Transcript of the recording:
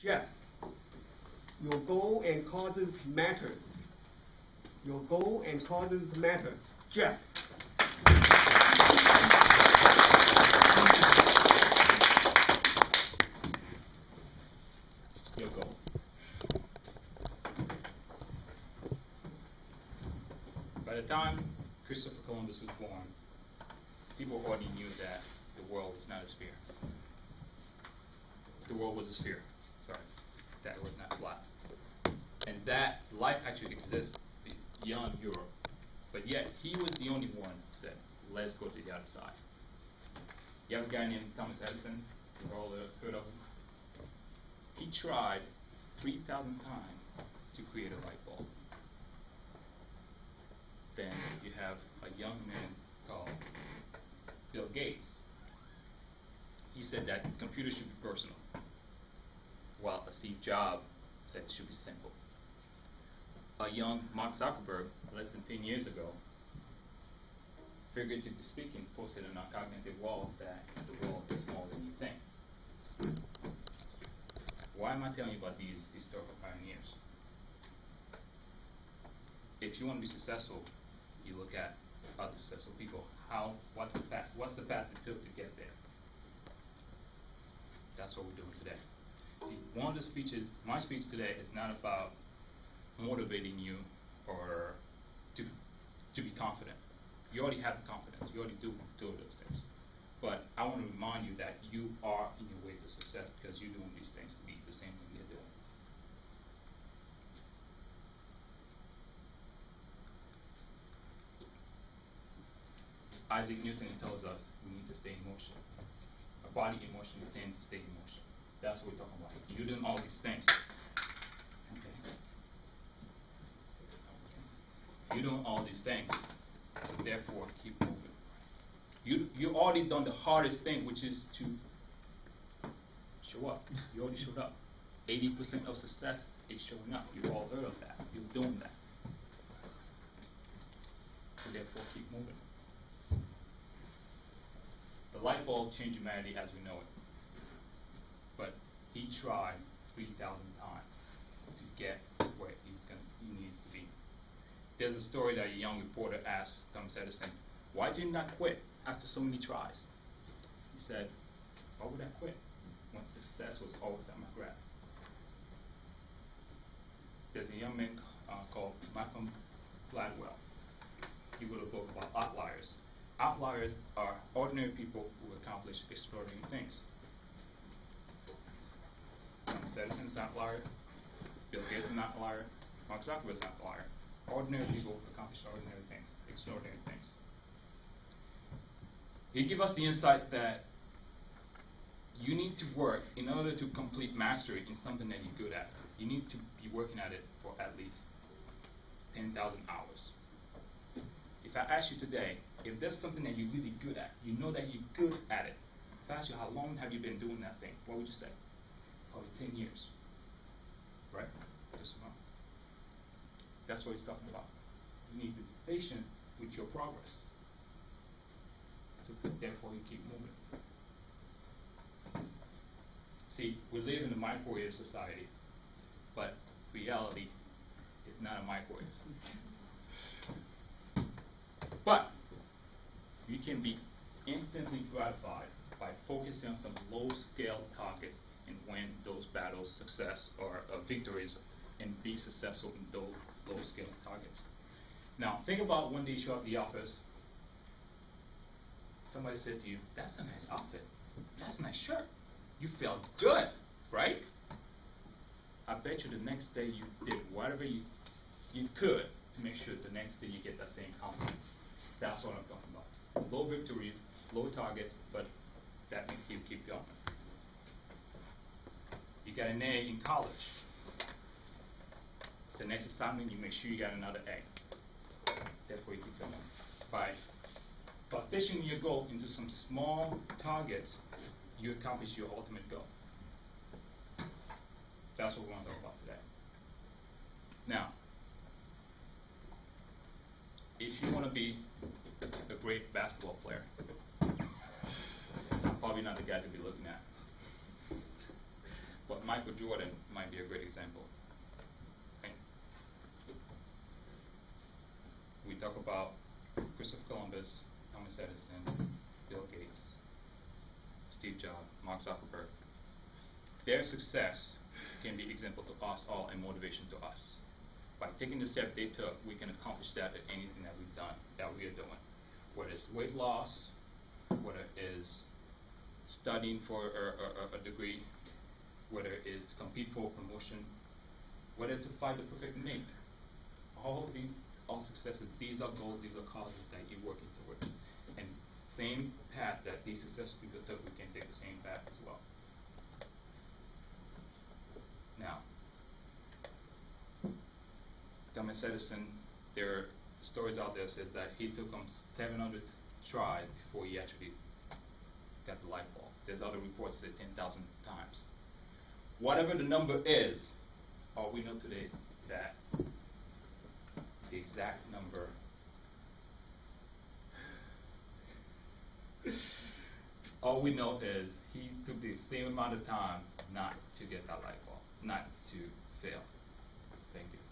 Jeff, your goal and causes matter. Your goal and causes matter. Jeff. Your goal. By the time Christopher Columbus was born, people already knew that the world is not a sphere. The world was a sphere. Sorry, that it was not flat. And that life actually exists beyond Europe. But yet, he was the only one who said, let's go to the other side. You have a guy named Thomas Edison, you've all heard of him. He tried 3,000 times to create a light bulb. Then you have a young man called Bill Gates. He said that computers should be personal, while Steve Jobs said it should be simple. A young Mark Zuckerberg, less than 10 years ago, figuratively speaking, posted on our cognitive wall that the world is smaller than you think. Why am I telling you about these historical pioneers? If you want to be successful, you look at other successful people. What's the path it took to get there? That's what we're doing today. See, one of the speeches, my speech today is not about motivating you or to be confident. You already have the confidence. You already do those things. But I want to remind you that you are in your way to success because you're doing these things to be the same thing they're doing. Isaac Newton tells us we need to stay in motion. A body in motion tends to stay in motion. That's what we're talking about. You're doing all these things. Okay. You're doing all these things, so therefore keep moving. You already done the hardest thing, which is to show up. You already showed up. 80% of success is showing up. You've all heard of that. You're doing that. So therefore keep moving. The light bulb changed humanity as we know it. But he tried 3,000 times to get where he needs to be. There's a story that a young reporter asked Thomas Edison, why did you not quit after so many tries? He said, why would I quit when success was always at my grasp? There's a young man called Malcolm Gladwell. He wrote a book about outliers. Outliers are ordinary people who accomplish extraordinary things. Thomas Edison is an outlier. Bill Gates is an outlier. Mark Zuckerberg is an outlier. Ordinary people accomplish ordinary things, extraordinary things. He gives us the insight that you need to work in order to complete mastery in something that you're good at. You need to be working at it for at least 10,000 hours. If I ask you today, if there's something that you're really good at, you know that you're good at it, if I ask you how long have you been doing that thing, what would you say? Probably 10 years. Right? Just about. That's what he's talking about. You need to be patient with your progress. So therefore you keep moving. See, we live in a microwave society, but reality is not a microwave. But you can be instantly gratified by focusing on some low-scale targets and win those battles, success or victories, and be successful in those low-scale targets. Now, think about one day you show up at the office. Somebody said to you, "That's a nice outfit. That's a nice shirt. You felt good, right?" I bet you the next day you did whatever you could to make sure the next day you get that same compliment. That's what I'm talking about. Low victories, low targets, but that makes you keep going. You got an A in college. The next assignment, you make sure you got another A. Therefore, you keep going. By partitioning your goal into some small targets, you accomplish your ultimate goal. That's what we want to talk about today. Now, if you want to be a great basketball player, I'm probably not the guy to be looking at. But Michael Jordan might be a great example. Right? We talk about Christopher Columbus, Thomas Edison, Bill Gates, Steve Jobs, Mark Zuckerberg. Their success can be example to us all and motivation to us. By taking the step they took, we can accomplish that at anything that we've done, that we are doing. Whether it's weight loss, whether it is studying for a degree, whether it is to compete for a promotion, whether to find the perfect mate. All of these, all successes, these are goals, these are causes that you're working towards. And same path that these successful people took, we can take the same path as well. Now, Thomas Edison, there are stories out there says that he took him 700 tries before he actually got the light bulb. There's other reports that say 10,000 times. Whatever the number is, all we know today that the exact number all we know is he took the same amount of time not to get that light bulb, not to fail. Thank you.